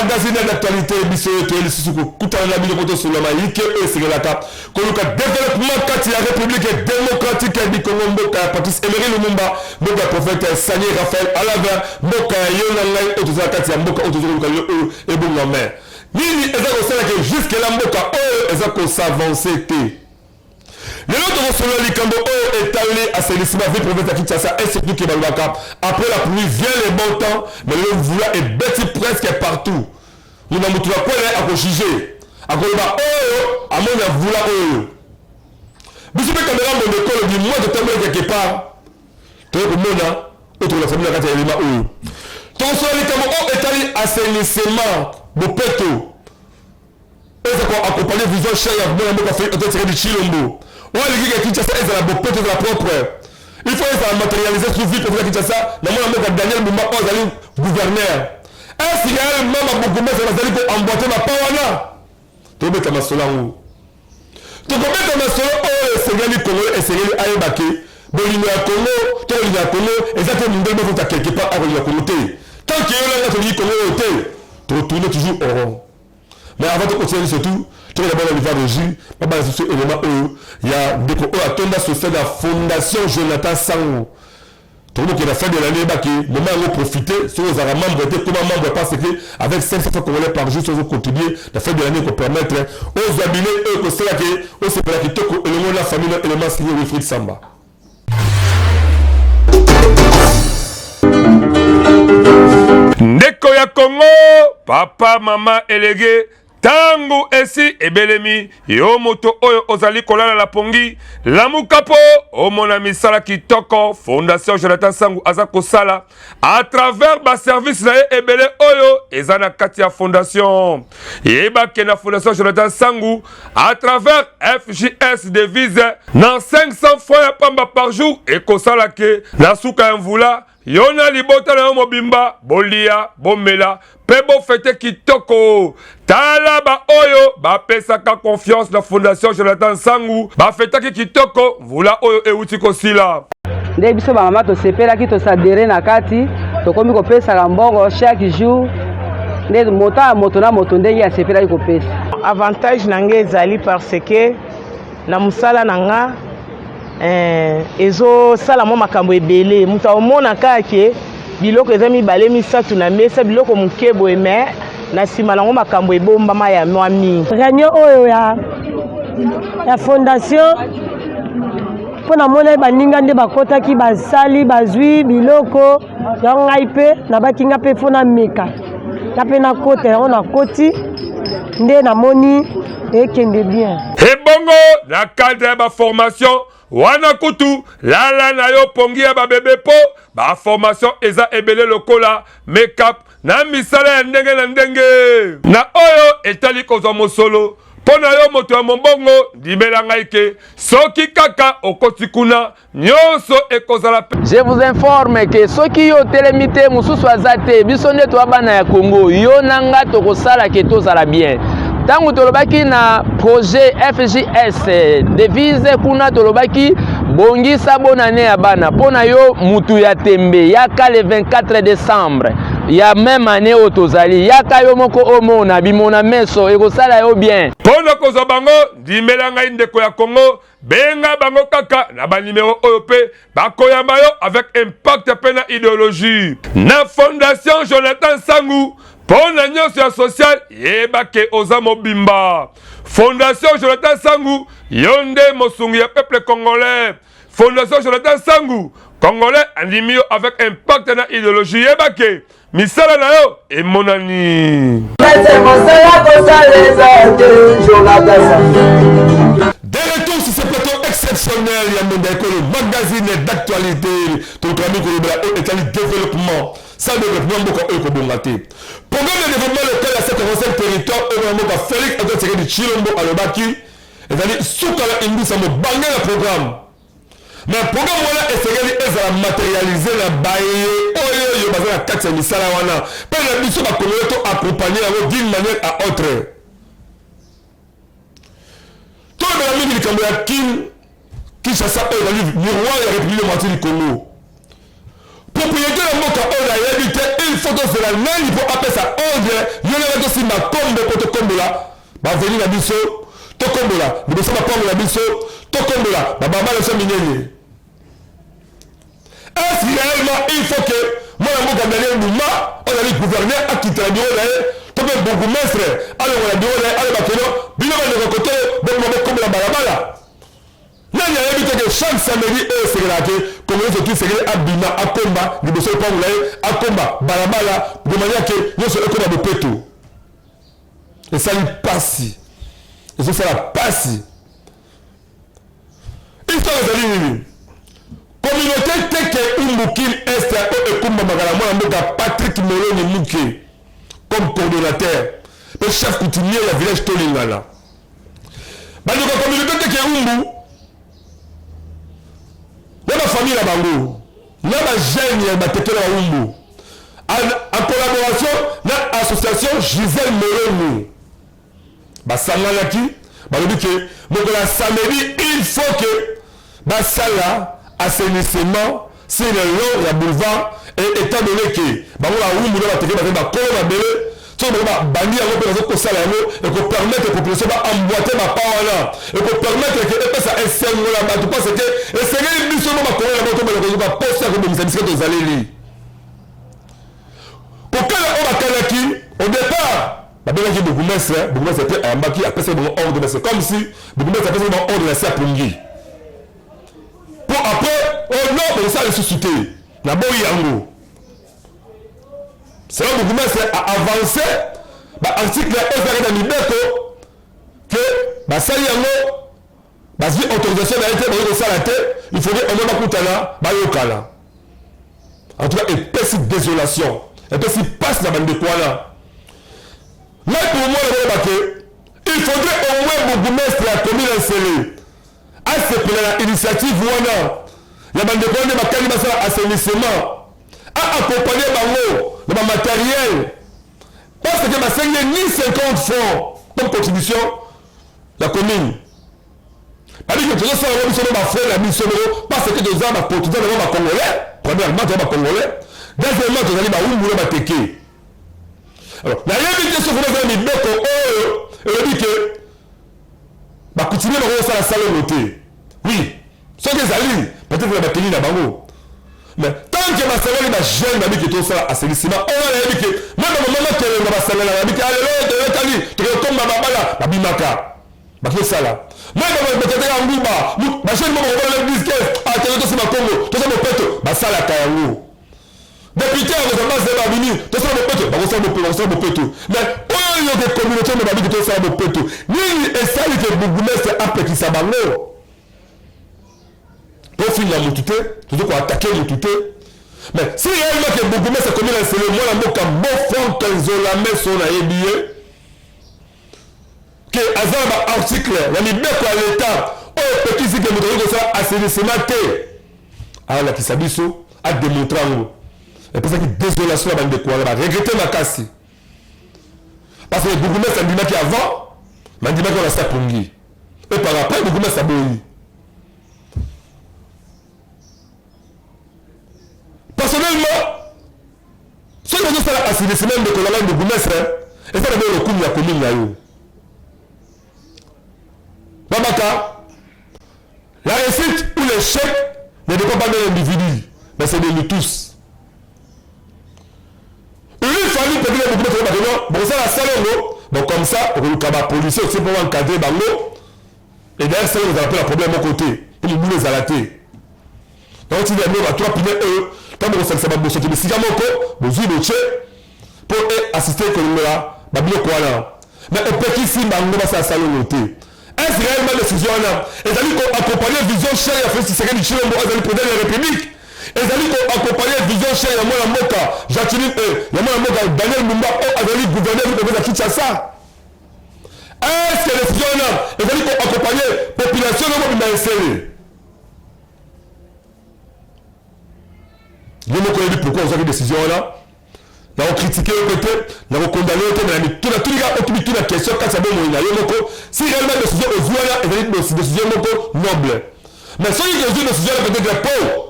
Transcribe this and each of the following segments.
magazine d'actualité biso to le sisuko kutana na bino koto sur le maïke et c'est la cap koluka développement kati la République démocratique du Congo mboka Patrice Emery Lumumba mboka prophète Sani Raphaël Alavin mboka yona ngai otoza kati ya mboka otoza koluka yo e bonga mais nini ezako sala que jusque la mboka ezako s'avancer té. Le nôtre reçoit Likambo est allé à Sélisima, ville province à Kinshasa, et surtout qui après la pluie vient les bons temps, mais le voula est bêti presque partout. Nous n'avons pas quoi à juger. À quoi à mon voula Monsieur le caméra, mon école dit moi de tomber quelque part. Tu vois que moi, autre la famille la carte élément ton reçoit Likambo est allé à Sélisima, Bopeto. Et c'est quoi accompagner vision chère, mon amour a fait un tiré du Chilombo. Ouais, les gars qui Kinshasa, ils ont la beauté de la propre. Il faut les matérialiser sur vie pour Kinshasa. Nous avons Daniel Boumba, nous allons gouverneur. Est-ce qu'il y a un membre beaucoup mais ça va aller pour emboîter ma pawana? Tu veux mettre ma sola où? Tu veux mettre ma sola où? C'est bien du Congo et c'est bien du Aïbake. Bon, il y a Congo, toi il y a Congo, et ça te nous donne quelque part à la communauté. Tant qu'il y a là, tu dis Congo, tu retournes toujours au rond. Mais avant de continuer surtout, tu vas d'abord l'univers de Gilles, pas mal de éléments il y a des attendants sur la fondation Jonathan Sango. Tout le monde qui a fait de l'année, le moment où profiter, sur les membres, comment membre parce que avec 500 Congolais par jour, ils ont contribué à faire de l'année pour permettre aux habilés, eux, que c'est là que, c'est là que le monde de la famille, l'élément signé Wilfried Samba. Ndeko ya Congo, papa, maman, élégué. Tango esi ebelemi yo moto oyo ozali kolala la pongi lamukapo omona misala kitoko fondation Jonathan Sangu azako sala à travers ba service na ebele oyo ezana kati ya fondation yeba ke na fondation Jonathan Sangu à travers FJS devise na 500 francs ya pamba par jour et kosala ke na suka mvula yona libota na mobimba bolia bomela pebo fete kitoko tala ba oyo ba pesaka confiance na fondation Jonathan Sangu ba fete kitoko vula oyo euti kosila nde biso ba mama to sepela ki to sadere na kati to komi ko pesa mbongo chaque jour nde moto na moto nde ya sepela ko pesa avantage nange ezali parce que na musala nanga ezo sala mo makambo ebele muta omona kake biloko eza mibale misatu na mesa biloko mukebo eme na sima nango makambo ebomba ma ya mwami réunion oyo ya fondation pona mona baninga nde bakotaki basali bazwi biloko ya ngai pe na bakinga pe fona meka na pe na kota yango na koti nde na moni ekende bien ebongo na cadre ba formation wana kutu lala na yo pongi ya babebe po ba formation eza ebele lokola make-up na misala ya ndenge na ndenge na oyo etali kozwa mosolo pona yo moto ya mombongo dibela ngai ke soki kaka okoti kuna nyonso ekozala. Je vous informe que soki yo telemite mususu azate biso nde to bana ya Congo yo nanga tokosala ke tozala bien. Tango tolobaki na projet FJS devise kuna tolobaki bongisa bonane ya bana pona yo mutu ya tembe yaka le 24 décembre ya même année otozali yaka yo moko omona bimona meso ekosala yo bien pona kozo bango dimela ngai ndeko ya Congo benga bango kaka na ba numéro oyo pe bakoyamba yo avec impact pe na idéologie na fondation Jonathan Sangu pona nyonso ya social yeba ke oza mobimba fondation Jonathan Sangu yonde mosungi ya peuple congolais fondation Jonathan Sangu congolais animio avec impact na idéologie yeba ke misala na yo emonani de retour sur ce plateau exceptionnel il y a le magazine d'actualité tout le ami Koloba est en développement sans développement beaucoup eux kobongate programme de développement local à cette avancée territoire vraiment ka Félix Antoine Tshisekedi Tshilombo alobaki ezali suka la indisa mo banga le programme mais programme wala esengeli ezala matérialiser la baye oyo yo bazana kati ya misala wana pe na biso ba communauté accompagner yango d'une manière à autre tout le monde likambo ya Kinshasa oyo ezali miroir ya République démocratique du Congo propriété ya mboka oyo ayebi te il faut tozela nani mpo apesa ordre yo nanga tosimba kombo mpo tokombola baveni na biso tokombola liboso bapango na biso tokombola bababa na biso minene. Est-ce réellement il faut que mwana mboka Daniel Mbuma ozali gouverneur akita na biro na ye to mpe bourgmestre alongo na biro na ye aloba keno bino bandeko kote bokoma bokombola balabala. Nani ayebi te ke chaque samedi oyo esekelaka te congolais soki esekeli abima akomba liboso epango na ye akomba balabala de manière ke nyonso ekoma bopeto esali pasi ezosala pasi. Histoire ezali nini? Communauté teke Umbukil Est oyo ekumbamaka na mwana mboka Patrick Moloni Muke comme coordonnateur mpe chef coutumier ya village tolingana bandeko communauté teke Umbu na bafamille na bango na bagene ya batekela ya Umbu en collaboration na association Gisèle Moloni basanganaki balobi ke mokola samedi il faut que basala assainissement sur le long ya boulevard et étant donné que bango la Umbu na bateke bazali bakolo babele soki bango babandi yango mpe bazokosala yango ekopermettre population baemboite bapa wana ekopermettre ke epesa esengola bato parce ke esengeli biso mo bakolo na bato balakozoka poste ya kobomisa bisika tozaleli kokala oyo bakalaki au départ babengaki bourgmestre mpe ayambaki apesaki bango ordre mais c'est comme si bourgmestre apesaki bango ordre na se apungi po après oh non bokosala lisusu te na boyi yango selon bourgmestre a avancé baarticle ezalaki na mibeko ke basali yango bazwi autorisation na ye te bakoki kosala te il faudrait au moins bakutana bayokana en tout cas epesi désolation epesi pasi na bandeko wana. Mais pour moi, il faudrait au moins bourgmestre la commune Nsele à ce que l'initiative wana la bande de Kone bakali basala assainissement à accompagner bango dans le matériel parce que basengé ni 50 francs comme contribution la commune. Parce que tous ça on se va faire la mission parce que deux ans ma cotisation de ma congolais premièrement de ma congolais deuxièmement de aller ba Umbu na bateke. Alors, la réalité sur le mibeko oyo elobi ke bakutimie bango osala sala noté oui soki ezali peut-être na bateli na bango mais tant que basaleli bagene babiki tosala assainissement oyo nayebi ke même bamama tolenga basalela babiki alelo toyokani tokokomba babala babimaka bakosala même bateteka nguba bagene mo bakobola biske atele tosima kongo tosa mopeto basalaka yango député à vos ambassades babini tout ça bakosala bopeto mais oyo ke communauté na babiki tosala bopeto nini esali ke bourgmestre apekisa bango pour finir mutu te tozo attaquer mutu te mais si réellement ke bourgmestre commune Nsele mwana mboka bofrank nzolame so na yebi ye ke aza na baarticle ya mibeko ya l'état oyo epekisi ke moto okoki kosala assainissement te alakisa biso ademontre yango epesaki désolation ya bandeko wana baregrete makasi parce que bourgmestre andimaki avant mandimaki wana sa pungi et par après bourgmestre aboyi. Personnellement soki bazosala assainissement ndeko na ngai bourgmestre eza na boyo lokumu ya commune na yo babaka la réussite ou l'échec ne dépend pas de l'individu mais c'est de nous tous. Famille peut-être beaucoup de choses bon ça la salle bon comme ça le policier aussi pour encadrer bango et d'ailleurs ça vous appelle un problème au côté pour les boules zalaté donc tu viens à trois piliers eux tant que ça va bosser mais si jamais vous bossez pour assister comme là babilo quoi mais au petit si bango va ça salle noté est-ce réellement décision là et ça dit qu'on accompagner vision chère à Félix Tshisekedi Tshilombo à le président de la République ezali koaccompagner vision chère ya mwana mboka Jacqueline ya mwana mboka Daniel Mbumba oyo azali gouverneur du province ya Kinshasa. Est-ce que décision wana ezali koaccompagner population na mobimba Nsele ye moko yebi pourquoi ozwaki décision wana nakocritiquer yo pe te nakokondane yo te na mituna tulika otubituna question kati ya bomoi na yo moko si réellement décision ozwi wana ezali décision moko noble mais soki ozwi décision wana peut-être po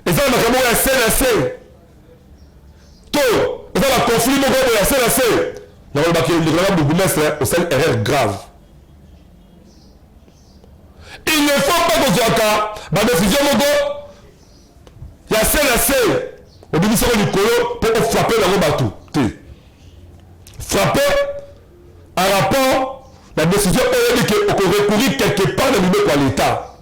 Et ça, on a CNC. Tout. Et ça, le conflit, la CNC. Nous avons le bourgmestre au sein erreur grave. Il ne faut pas que ce soit ma décision, il y a CNC. Au ministère du Colo pour frapper le bateau. Frapper en rapport la décision est qu'on recourir quelque part dans le à l'État.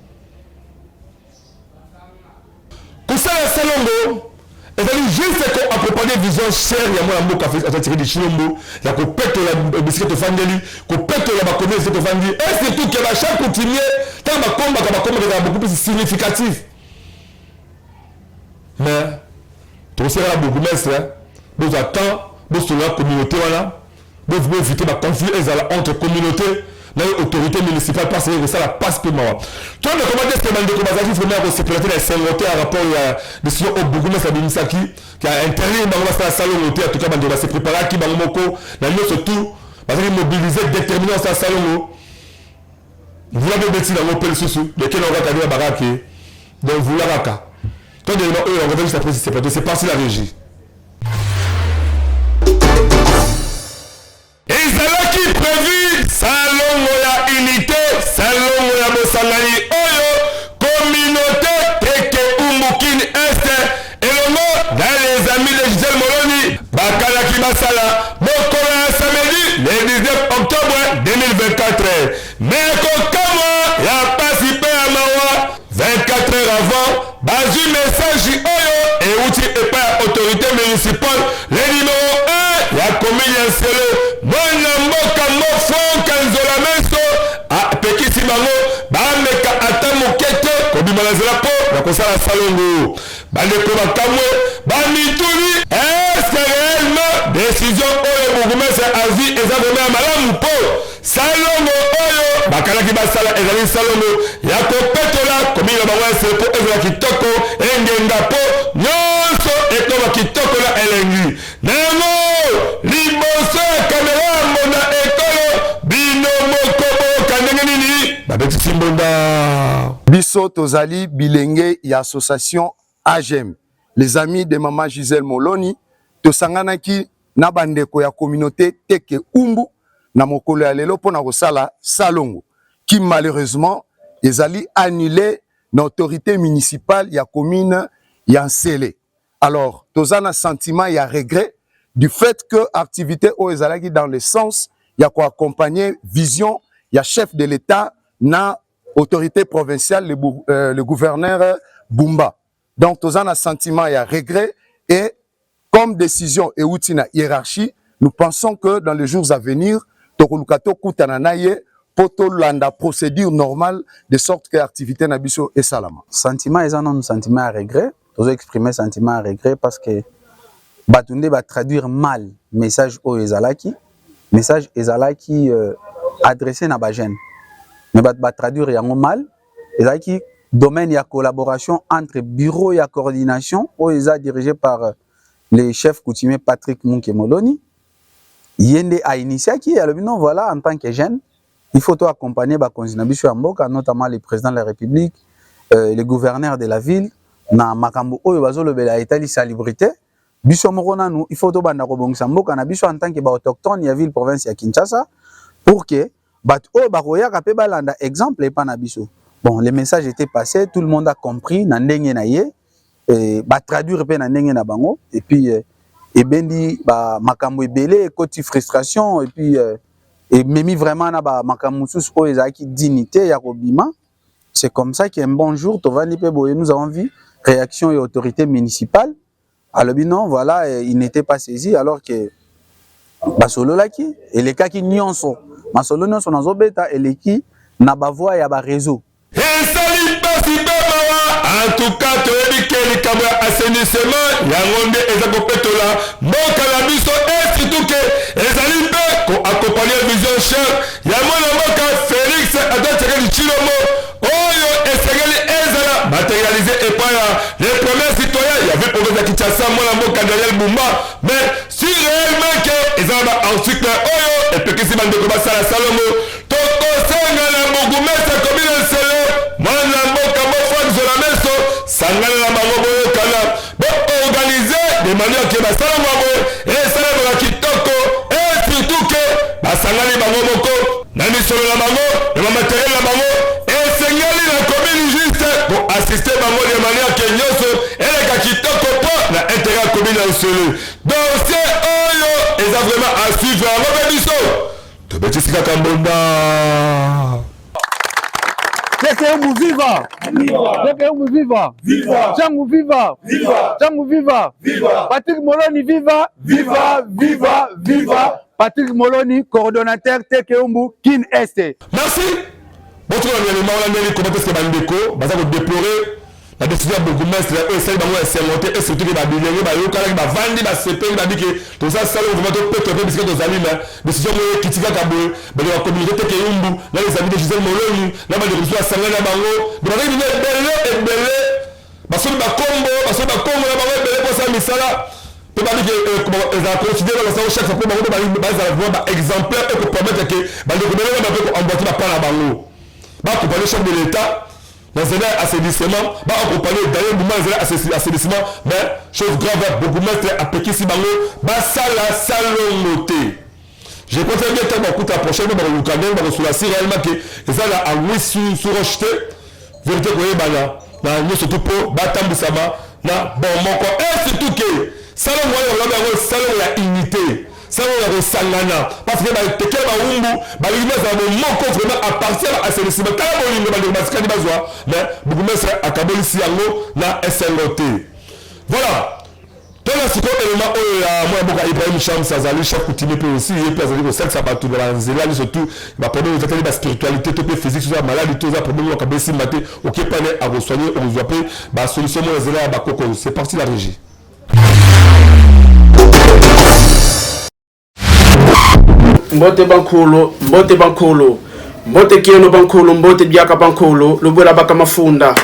Pour ça, la Salongo, c'est juste qu'on accompagne une vision chère, il y a moi un mot qui a fait tiré du chilombo, il y a qu'on pète la bicyclette de Fandeli, qu'on pète la baconne de Fandeli, et surtout que la chaque continue, tant que combat est beaucoup plus significatif. Mais, tout ça, là, beaucoup de mestres, vous attendez, vous sur la communauté, voilà, vous pouvez éviter le conflit entre communautés. L'autorité municipale parce que ça la passe pour moi. Toi, le commandant de ce que vous vraiment se présenter les salutés en rapport à la décision au bourgmestre Bimisaki qui a interdit la salle en tout cas, on va se préparer à qui Moko, la lieu surtout, parce qu'il mobiliser déterminant sa salon. Vous l'avez bêti dans vos pelles sous, de quel on va t'aller à Baraki, donc vous l'avez qu'à. Toi, on va juste après si c'est passé la régie. Ezalaki prévu salongo ya unité salongo ya bosangani oyo communauté teke umbukini este elongo dans les amis de Gisèle Moloni bakalaki basala mokolo ya samedi le 19 octobre 2024 mais kokama ya pasi pe ya mawa 24 heures avant bazwi message oyo euti epa ya autorité municipale le numéro 1 ya commune ya Selo mwana mboka mofonka nzola meso apekisi bango bameka ata moke te kobima na nzela mpo na kosala salongo bandeko bakamwe bamituni eske réellement décision oyo bourgmestre azwi eza vraimen ya malamu mpo salongo oyo bakalaki basala ezali salongo ya kopetola komina na bango ya sele mpo ezala kitoko engenga mpo nyonso ekoma kitoko na elengi nango liboso ya kamera mona ekolo bino mokoboka ndenge nini babetisi mbonda biso tozali bilenge ya association AGM les amis de maman Gisèle Moloni tosanganaki na bandeko ya communauté teke umbu na mokolo ya lelo pona kosala salongo qui malheureusement ezali annulé na autorité municipale ya commune ya Nsele. Alors tozana sentiment ya regret du fait que activité o ezalaki dans le sens ya ko accompagner vision ya chef de l'État na autorité provinciale le gouverneur Bumba. Donc tozana sentiment ya regret et comme décision et outil na hiérarchie, nous pensons que dans les jours à venir tokolukato kutana naye poto landa procédure normale de sorte que activité na biso et salama. Sentiment est un sentiment à regret. Nous exprimer sentiment à regret parce que Batunde va traduire mal message au ezalaki adressé na bajen mais va traduire yango mal ezalaki domaine ya collaboration entre bureau et coordination au eza dirigé par le chef coutumier Patrick Munke Moloni yende a initié qui alors non voilà en tant que jeune il faut toi accompagner ba konzinabisho ya mboka notamment le président de la République le gouverneur de la ville na makambo oyo bazolobela etali salubrité biso moko nanu il faut to banda ko bongisa mboka na biso en tant que ba autochtone ya ville province ya Kinshasa pour que bat o ba royaka pe balanda exemple et pas na biso. Bon le message était passé, tout le monde a compris na ndenge na ye et ba traduire pe na ndenge na bango et puis et bendi ba makambo ebele côté frustration et puis et memi vraiment na ba makambo sous o ezaki dignité ya kobima. C'est comme ça qu'un bon jour tovani pe boye nous avons vu réaction et autorité municipale. Alors non, voilà, il n'était pas saisi alors que basolo laki et les cas qui nyonso masolo nyonso nazo beta et les qui na ba voix ya ba réseau. En tout cas, tu as dit que les caméras assainissement, la ronde et la copetola, donc à la mission est surtout que les alliés ont accompagné la vision chère. Il y a mon Félix a donné le Chilomo, Oyo et Segeli Ezala, matérialisé et pas les premiers citoyens. Il y avait pour les Kinshasa, mon Daniel Bumba, mais si réellement que ils ont ensuite Oyo et puis que si man de commencer à la Salomo, Toko Senga la Mougumesa comme il est solo, mon Sangana la bango boyoka basangani bango moko na misolo na bango na matériel na bango esengeli na commune juste pour assister bango de manière que nyonso eleka kitoko po na intérêt ya commune ya Nsele. Dossier oyo eza vraiment à suivre yango mpe biso tobetisi kaka mbonda. TKM viva! TKM viva! Jangu viva! Jangu viva! Patrick Moloni viva! Viva! Patrick Moloni, coordonnateur TKM Kin Est. Merci! Votre élément, on a mis comment est-ce que Bandeko, Baza vous déplorer la décision de bourgmestre, essaye de monter et surtout que la bilingue, il va vendre, il va se payer, il va dire que tout ça, ça, on va te péter, parce que dans la ligne, décision de critiquer Kabou, de la communauté Tekeyumbu, là, les amis de Gisèle Moloni, là, on va dire que Sangana Bango, de la ligne, belé, parce que le Congo, là, on va belé pour ça, mais ça là, on va dire que les considérés dans la chaque fois, on va exemplaire et pour permettre que les communautés vont emboîter la part à Bango. Va accompagner le chef de l'État dans un assainissement, va accompagner d'ailleurs le assainissement, mais chose grave, beaucoup de maîtres à Pékin Sibango, va salongoté. Je conseille bien que beaucoup la prochaine, mais le Canada, mais sur la Syrie réellement que les gens à oui sur rejeté, vérité que vous bana, na nous surtout pour batam bisama, na bon mon corps et surtout que salon moi salon la unité. Ça va resangana parce que tekela baumbu balima za moko vraiment à partir à l'assainissement kala bolingo balima maskani bazwa mais bougumestre akabolisi yango na SLOT. Voilà. Dans la seconde élément moi boka Ibrahim Shams azali chef coutumier peut aussi et puis azali ko sexe abatu de la nzela surtout ba problème de la spiritualité to pe physique sur maladie to za problème ko kabesi maté OK pas à soigner on doit pas ba solution mo nzela ba koko c'est parti la régie. Mbote bankolo mbote kieno bankolo mbote biaka bankolo lobola baka mafunda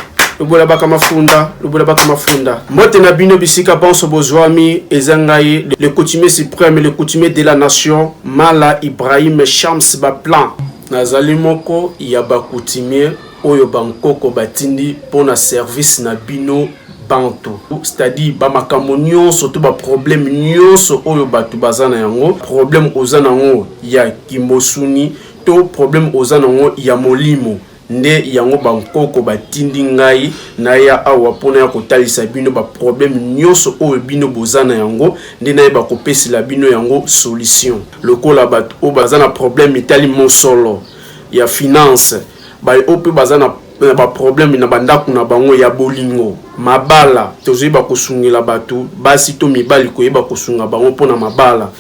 mbote na bino bisika bonso bozwami ezangaye le coutumier suprême le coutumier de la nation Mala Ibrahim Shams Baplan nazali moko ya ba coutumier oyo bankoko batindi pona service na bino bantu, c'est-à-dire ba makambo nyonso to ba problème nyonso oyo batu bazana yango problème ozana yango ya kimosuni to problème ozana yango ya molimo nde yango bankoko batindi ngai na ya awa pona ya kotalisa bino ba problème nyonso oyo bino bozana yango nde na ba kopesi la bino yango solution lokola batu o bazana problème itali mosolo ya finance ba ope bazana ba problème na bandaku na bango ya bolingo mabala tozoyeba kosungela batu basi to mibali koyeba kosunga bango pona mabala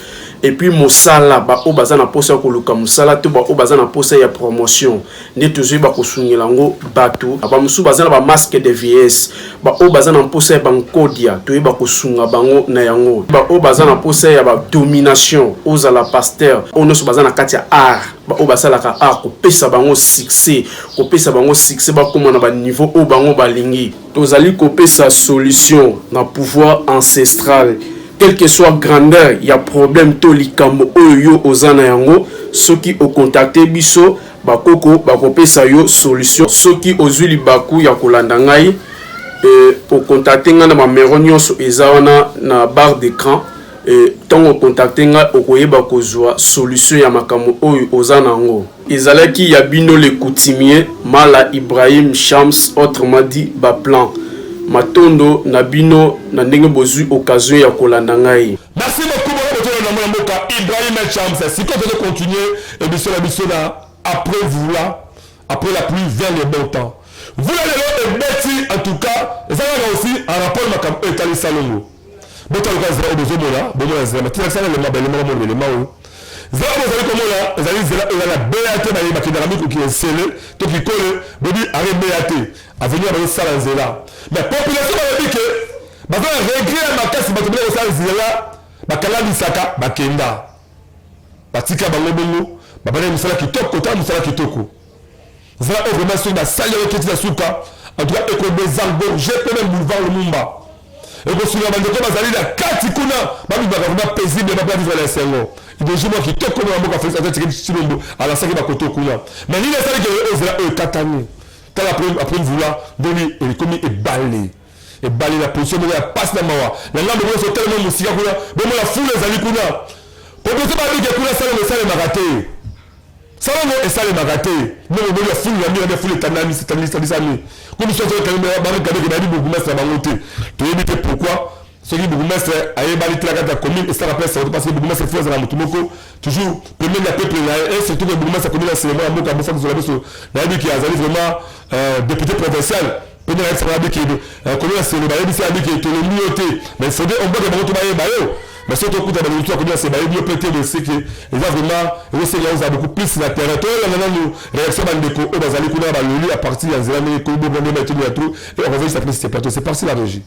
et puis mosala ba o bazana posa koluka mosala to ba o bazana posa ya promotion nde tozoyeba kosungela ngo batu ba musu bazana ba masque de vieillesse ba o bazana posa ya bankodia toyeba kosunga bango na yango ba o bazana posa ya ba domination ozala pasteur ono so bazana kati ya art ba o basala ka art ko pesa bango succès ba koma na ba niveau o bango balingi tozali ko pesa solution na pouvoir ancestral quel que soit grandeur il y a problème to likambo oyo ozana yango soki o contacter biso bakoko bakopesa yo solution soki ozuli baku ya kolanda ngai o contacter nga na numero nyonso ezawana na barre d'écran et tant contacter nga okoyeba kozwa solution ya makambo oyo ozana yango ezalaki ya bino le coutumier Mala Ibrahim Shams autrement dit Baplan matondo na bino na ndenge bozui occasion ya kolanda ngai. Merci beaucoup mon mboka Ibrahim Shams. Si vous continuer et biso na après vous là après la pluie vient le beau temps. Vous allez le bêti en tout cas ça va aussi en rapport makam etali salongo. Bota le cas zéro besoin là, bon là zéro. Tu as ça le mabel le mao. Zéro vous allez comment là, vous allez zéro la BAT ba bakidara miko qui est scellé, to qui colle, bodi arrêt BAT. À venir avec ça la zéla. Mais population va dire que bah va régler ma casse ba tobela ça zéla, ba kala bisaka ba kenda. Batika bango bongo, ba bana misala kitoko ta misala kitoko. Zéla au vraiment sur la salle de Kiti Suka, en tout cas éco des arbres, j'ai quand même boulevard le Mumba. Et que sur la bande de bazali la kati kuna, ba bi ba vraiment paisible ba vivre la sengo. Il dit moi qui toko na mboka fait ça Chilombo à la salle ba koto kuna. Mais ni la salle que Zéla katani. Quand après vous là, donner et comme et baler la position de la passe na mawa. La langue de tellement musique kuna, bon la foule les ali kuna. opposition babike kuna salongo esalemaka te salongo esalemaka te ndenge oboli afulu na mbila bafulu etandisami komi soki barekadeke nayebi bourgmestre na bango te toyebi te pourquoi soki bourgmestre ayebali te na kati ya commune esala mpe saoto parce que bourgmestre fo ezala motu moko toujours premier ya peuple na ye et surtout que bourgmestre akomi na selemo ya mboka bofakizola biso nayebi ki azali vraiment député provincial pene nayebi saka yabiki komi na selemo bayebisi yabiki tolombi yo te mais fode omboke bango to bayeba yo mais surtout okuta balutu akomi na se bayebi yo mpe te de seke eza vraiment ezoseli yango eza beaucoup plus na terrain toyelanga nanu réaction bandeko oyo bazali kuna na baloli à partir ya nzela ndenge komi bobonde baeteni ya tout et on revient juste après ce plateau c'est parti la régie.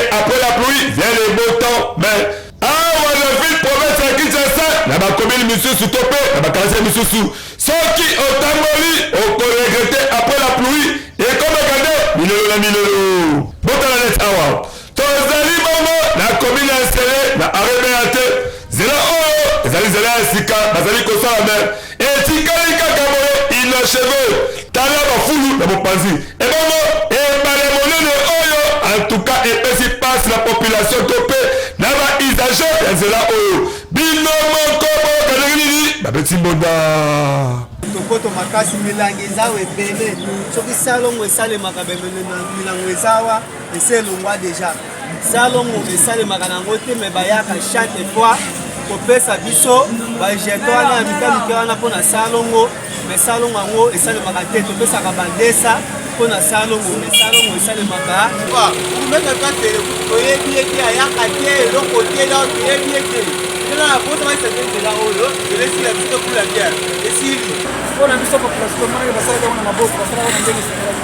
Après la pluie vient le beau temps, mais on a vu le province à Kinshasa, la commune monsieur sous topé, la quartier monsieur sous. Ceux qui ont tamoli, ont regretté après la pluie, et comme regardez, Milolo. Bon, t'as la lettre awa. Tozali maman, la commune installée, la arrêté à terre, Zela oh, Zela Sika, Bazali Kosa la mer, et Tika Lika Kamore, inachevé, Tala Bafoulou, la Bopazi, et maman, et Balémoné, en tout cas, et si passe la population topée, n'a-va isagé, et c'est là où Binomo Kobo, Kalini, la petite bonda. Tokoto makasi milangi ezawa ebele soki salongo esalemaka milango ezawa eselongwa deja salongo esalemaka nango te me bayaka chaque fois kopesa biso bajeto wana ya mikamike wana mpona salongo me salongo yango esalemaka te topesaka bandesa mpona salongo me salongo esalemaka omekaka tele toyebi ete ayaka te eloko te da toyebi ete tena botama esatetela oyo elesila biso kula biere esili mpona biso population moko basalaka wana maboko basalaka wana ndenge esemelaki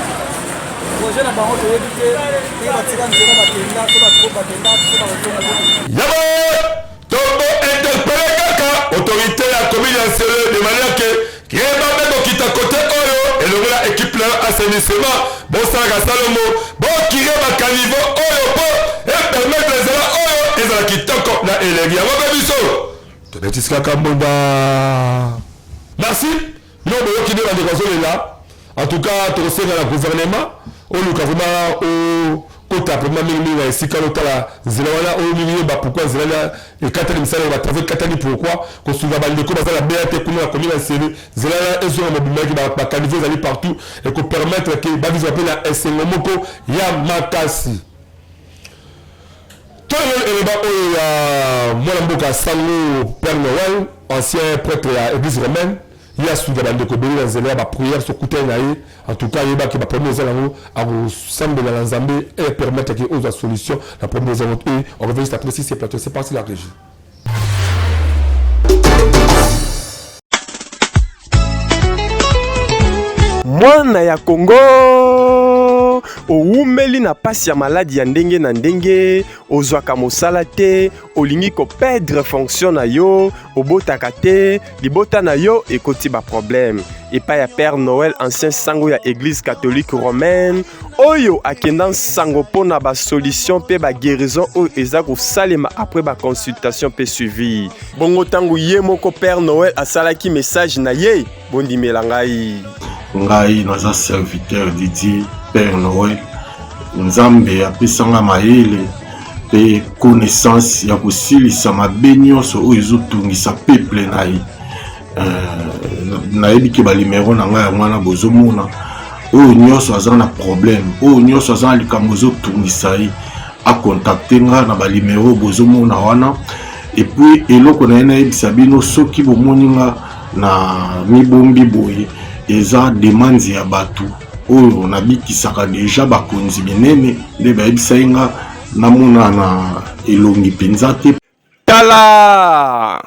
projet na bango toyebi te ndenge batika nzela bakenda to bakenda to bakotonga yabo tobo interpellé kaka autorité ya commune ya Nsele de manière que yeba beko kita côté oyo elongo la équipe na assainissement bosalaka salomo bokire bakaniveau oyo po et permettre ezala oyo ezala kitoko na elegi yango mpe biso tonetisaka mbonda merci yo boyoki nde bandeko azolela en tout cas tokosenga na gouvernement oluka vraiment kota vraiment mingi na esika lotala nzela wana oyo mingi yeba pourquoi nzela wana ekatani misala batrave ekatani pourquoi kosunga bandeko bazala beya te kuna na commune ya Nsele nzela wana ezonga mobimaki bakaniveau ezali partout ekopermettre ke bavizwa mpe na esengo moko ya makasi toyo eleba oyo ya mwana mboka sango Père Noël ancien prêtre ya église romaine ya suda bandeko beli na nzela ya baprière sokutani na ye en tout cas yebaki baproblème eza nango akosambela na nzambe et permettre ke ozwa solution na problème eza nango et on revient juste après si c'est plateau c'est parti la régie. Mwana ya Congo oumeli na pasi ya maladi ya ndenge na ndenge ozwaka mosala te olingi ko perdre fonction na yo obotaka te libota na yo ekoti ba problème epai ya Père Noël ancien sango ya église catholique romaine oyo akenda sango pona ba solution pe ba guérison oyo eza kosalema après ba consultation pe suivi bongo tango ye moko Père Noël asalaki message na ye bondimela ngai naza serviteur Didier Père Noël Nzambe apesanga mayele pe connaissance ya kosilisa mabe nyonso oyo ezotungisa peuple na ye nayebi ke balimero na ngai ya mwana bozomona oyo nyonso aza na problème oyo nyonso aza na likambo ezotungisa ye akontakte nga na balimero bozomona wana epuis eloko na ye nayebisa bino soki bomoni nga na mibombi boye eza demande ya bato oyo nabikisaka deja bakonzi minene nde bayebisa ye nga namona na elongi mpenza te. Tala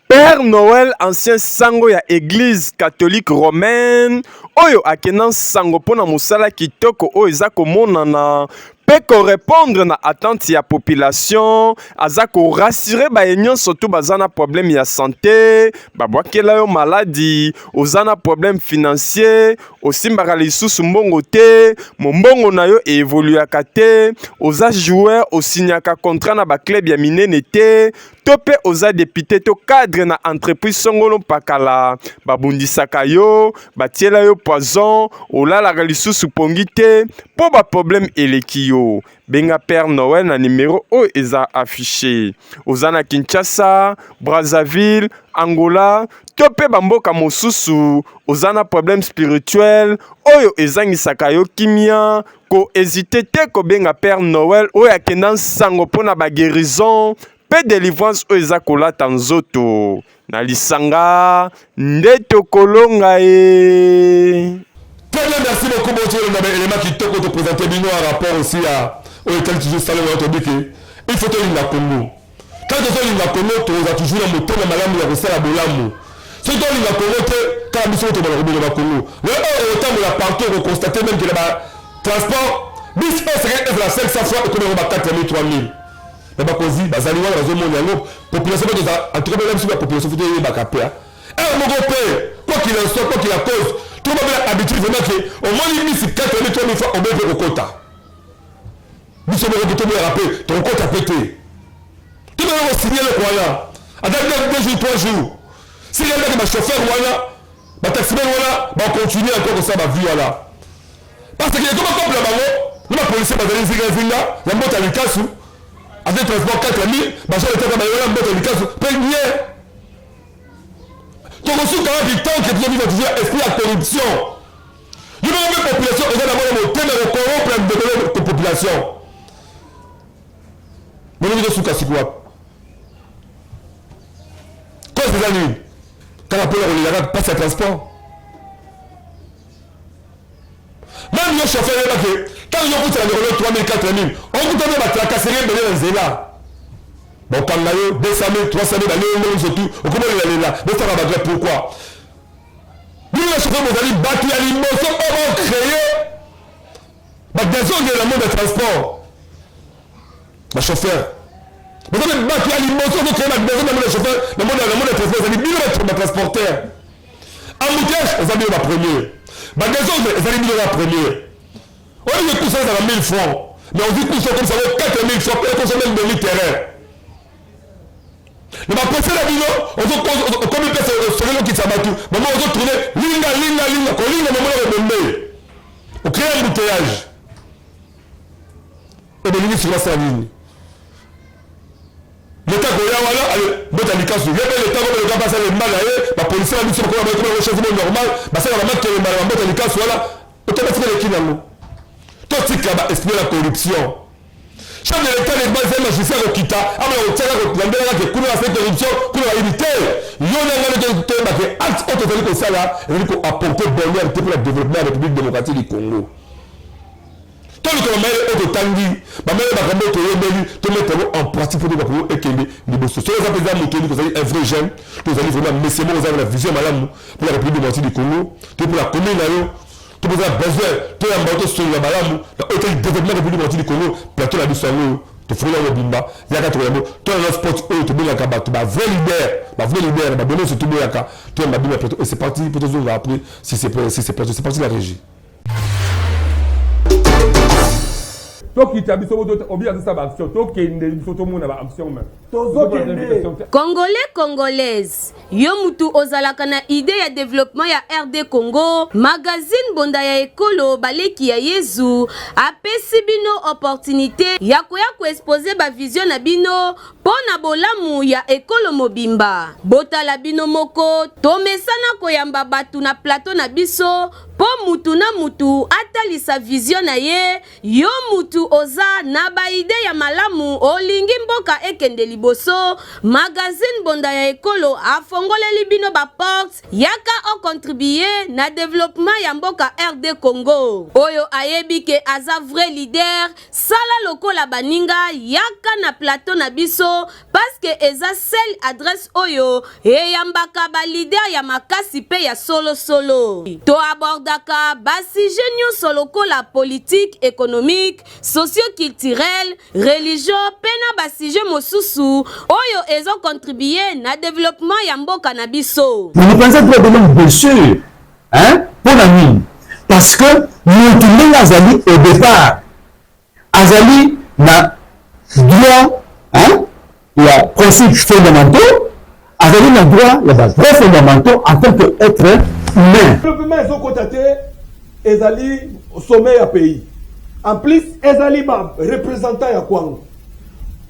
Père Noël ancien sango ya église catholique romaine oyo akena sango pona mosala kitoko oyo eza komonana pe korépondre na attente ya population aza ko rassurer ba nyonso to bazana problème ya santé babwakela yo maladie ozana problème financier osimbaka lisusu mbongo te mombongo na yo évoluaka te oza joueur osignaka contrat na ba club ya minene te to pe oza député to cadre na entreprise songolo pakala babundisaka yo batiela yo poison olalaka lisusu pongi te mpo baproblème eleki yo. Benga Père Noël na numéro oyo eza affiché. Oza na Kinshasa, Brazzaville, Angola, to mpe bamboka mosusu oza na problème spirituel oyo ezangisaka yo kimia, ko hésite te kobenga Père Noël oyo akenda nsango mpona baguérison mpe délivrance oyo eza kolata nzoto. Na lisanga nde tokolonga ye. Très bien, merci beaucoup. Bon, on a un élément qui te présenter Bino en rapport aussi à auquel tu joues Salon Autobique. Il faut te dire la Congo. Quand tu es la Congo, tu as toujours un moteur de malade qui a reçu la boulamu. Si tu es la Congo, tu as un moteur de la Congo. Le autant de la partout, on constate même que le transport, bis serait la 500 fois et qu'on a 4 000, 3 000. Mais bah, cause, bah, Zaliwa, la zone mondiale, population de la, en tout cas, même si la population faut y aller, un moment quoi qu'il en soit, quoi qu'il en cause, tout le monde a l'habitude vraiment que au moins il y a 4 000, 3 000 fois, on met le quota. Nous sommes tout le monde rappelé, ton compte a pété. Tout le monde va signer le croyant. Attends 2 jours, 3 jours. Si il y a un chauffeur, voilà, ma taximan, voilà, on continue encore comme ça, ma vie, voilà. Parce que comme un couple là-bas, nous, la police, va aller zéro, il y a un mot à l'Ukasu. Avec transport 4 000, ma chère était comme un mot à l'Ukasu. Peignez. Donc, aussi, quand même, tant que tu as toujours esprit à corruption. Nous avons une population, nous avons un thème de corrompre la population. Nous avons une souka quoi. Cause des années. Quand on appelle le passe à transport. Même le chauffeur est là que, quand ils ont coûté la 3 000, 4 000, on coûte même la casserie de l'État. Bon, quand on a 200 000, 300 000, on surtout, on commence à aller là. Mais ça va battre pourquoi? Nous, les chauffeurs, vous allez battre la limousine, on va créer des zones de la mode de transport. Ma chauffeur. Vous allez battre la limousine, vous créez des zones de la mode de chauffeur, la mode de transport, vous allez bien le transporteur. Embouteillage, vous allez la première. Des zones, vous allez bien la première. On dit que tout ça, ça va 1000 francs. Mais on dit que tout ça, comme ça vaut 4 000 francs, et qu'on se met dans le terrain. Mais ma pensée la vie, on va comme il peut se faire qui s'abattu. Maman, on va tourner, linga, quand linga, maman, on va me on crée un embouteillage. Et bien, il sur la ligne. L'État coréen, voilà, allez, botanica sur l'État, comme le gars passe le mal, la police a mis sur le corps, comme un changement normal, ça va mettre le mal, botanica sur là, automatiquement, les kinamo. Toi, tu as expliqué la corruption. Chef de l'État, les bases de magistrat au Kita, on tient la que pour la corruption, pour la éviter. Il y a un acte autorisé comme ça là, et il faut apporter bonheur pour le développement de la République démocratique du Congo. Tout le monde est au Tanguy, ma mère va remettre tout mettre en pratique pour nous et que les bosses. Sur les appels d'âme, vous avez un vrai jeune, vous allez vraiment, mais c'est bon, vous avez la vision madame pour la République démocratique du Congo, pour la commune là. Tout le monde a besoin, tout le monde sur la balam, le développement de la République du Congo, plateau la Bissau, tu fais le bimba, il y a 4 mots, tout le sport, tu mets la cabane, tu vas vrai libère, tu donner sur tout le monde, tu as bimba plateau, et c'est parti, pour tous après, si c'est parti la régie. Congolais, Congolaises, yo mutu ozalaka na idée ya développement ya RD Congo, magazine bonda ya ekolo baleki ya Yezu, apesi bino opportunité ya koya exposer ba vision na bino pona bolamu ya ekolo mobimba. Botala bino moko, tomesana koyamba batu na plateau na biso, po mutu na mutu atalisa vision na ye, yo mutu oza na ba idée ya malamu olingi mboka ekende liboso, magazine bonda ya ekolo afongoleli bino ba porte yaka o contribuer na développement ya mboka RD Congo. Oyo ayebi ke aza vrai leader, sala lokola baninga yaka na plateau na biso parce que eza seule adresse oyo eyambaka ba leader ya makasi pe ya solo solo. To abordaka basi genio solo kola politique, économique, socio-culturel, religion, pena basije mosusu oyo ezo contribuer na développement ya mboka na biso. Vous pensez que bien sûr, hein, pour la nuit, parce que nous tournons Azali au départ. Azali n'a droit, hein, il y a principes fondamentaux. azali na droit ya ba droits fondamentaux en tant qu'être humain. Développement ils ont constaté ezali sommet ya pays. En plus ezali ba représentant ya Kwango.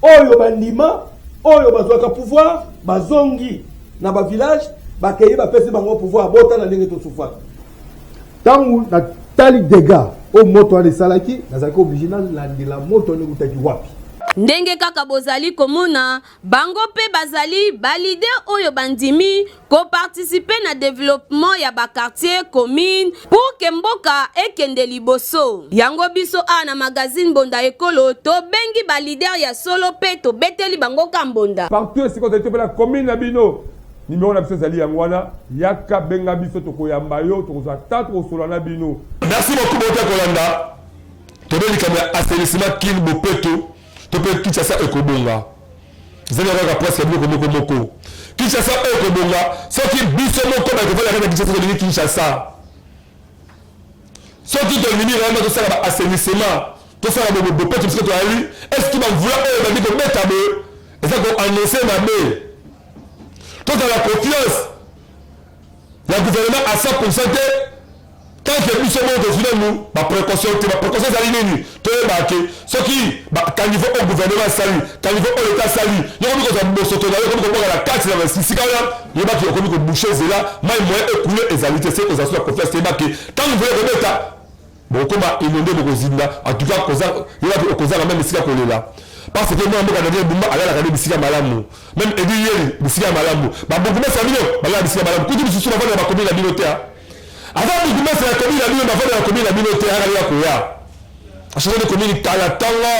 Oyo bandima, oyo bazwaka pouvoir, bazongi na ba village, bakeye ba pesi bango pouvoir bota na ndenge to soufa. Tangu na tali dégâts au moto ali salaki, nazaki obligé na landela moto ne kutaki wapi. Ndenge kaka bozali komona bango pe bazali balide oyo bandimi ko participer na développement ya ba quartier commune pour que mboka ekende liboso. Yango biso a na magazine Bonda Ekolo to bengi ba leader ya solo pe to beteli bango kambonda. Partout c'est quand la commune na bino numéro na biso zali yangwana yaka benga biso to koyamba yo to za tatu solo na bino. Merci beaucoup Bota Kolanda. To beli kama assainissement kin bopeto. Topé Kinshasa Ekobonga. Zénéralement presque moko. Kinshasa Ekobonga. Ce qui biso moko ba ko la Kinshasa de Kinshasa. Ce qui donne mini vraiment ça ba assainissement. Tout ça ba bo peut que to ali. Est-ce qu'il va vouloir ba ko mettre be? Et ça ko annoncer na be. Tout dans la confiance. Le gouvernement à 100% tant que nous sommes au nous, ma précaution, c'est la ligne. Tout est marqué. Ce qui, quand il faut au gouvernement sali, quand il faut au l'État sali, il y a un peu de la carte, il y a un boucher, c'est là, mais moi, écoulé les alités, c'est aux assurances confiance, c'est marqué. Quand vous voulez remettre, bon, comment inonder le Rosina, en tout cas, il y a au cause même ici qu'on est là. Parce que moi, je suis venu à la radio de Bissika Malamou. Même Eddie Yeri, Bissika Malamou. Beaucoup de familles, Bissika Malamou. Quand tu suis sur la voie de la commune de la communauté, avant de commencer la commune, la commune, la communauté, à Koya. À chaque fois, la commune, Kalatanga.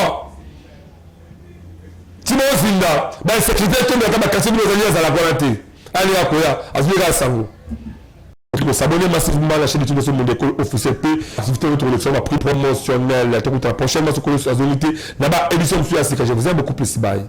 Timo Zinda, le secrétaire qui m'a cassé nos alliés à la Guarante. Allez à Koya, à Zouira Sango. Il faut s'abonner massivement à la chaîne de Tino Monde École officielle P. Activité de l'élection, ma prix promotionnelle. La prochaine masse de la zone, là-bas, édition de Suya, c'est que je vous aime beaucoup plus. Bye.